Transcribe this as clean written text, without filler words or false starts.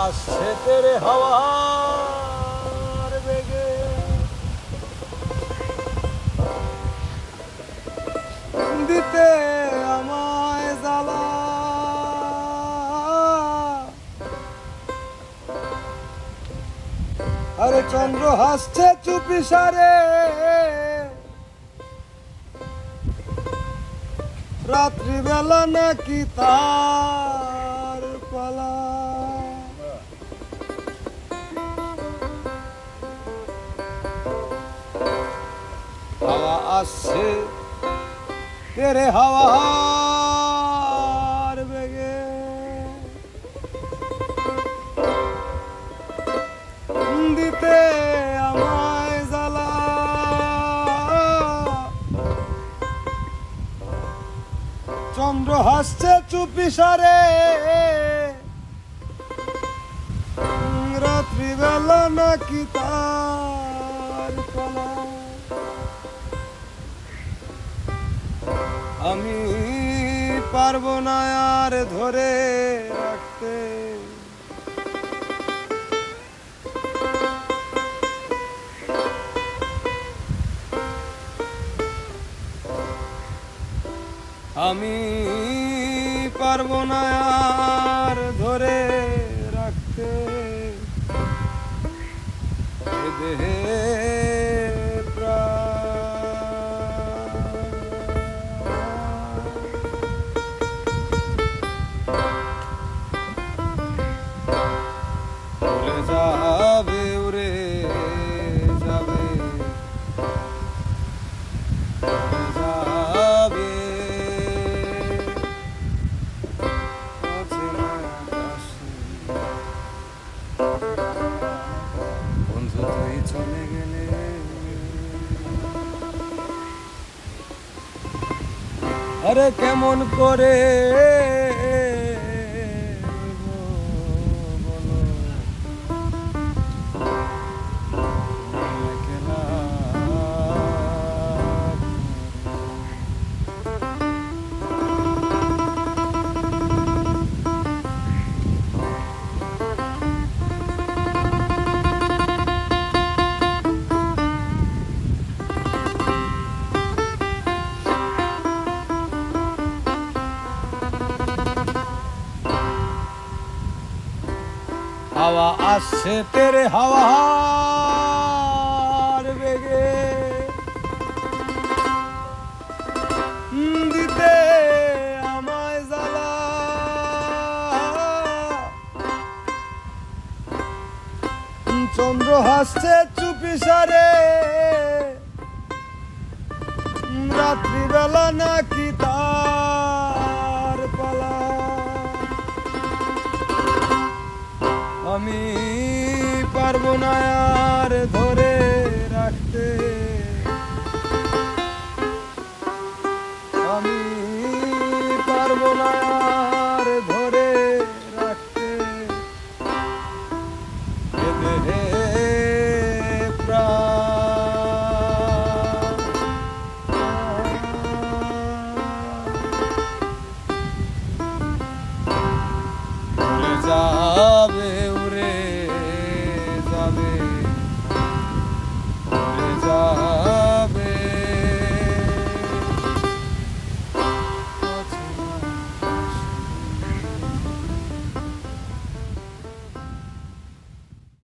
আসছে তেরে হাওয়ার বেগে, দিতে আমায় জ্বালা। আরে চন্দ্র হাসছে চুপি সারে, রাত্রিবেলা নাকি তার পালা। হাওয়া আসছে তেরে হাওয়ার বেগে, দিতে আমায় জ্বালা। চন্দ্র হাসছে চুপি সারে, রাত্রিবেলা নাকি তার পালা। আমি পারবো না আর ধরে রাখতে, আমি পারবো না আর ধরে রাখতে। এ দেহে উড়ে যাবে, উড়ে যাবে, যাবে অচেনা আকাশে। বন্ধু তুই চলে গেলে, আরে কেমন করে বলো, একলা হাওয়া আসছে তেরে হাওয়ার বেগে, দিতে আমায় জ্বালা। চন্দ্র হাসছে চুপি সারে, রাত্রিবেলা নাকি তার পালা। আমি পারবো না আর ধরে রাখতে, আমি পারবো না আর ধরে রাখতে। এ দেহে প্রাণ উড়ে যাবে, উড়ে যাবে।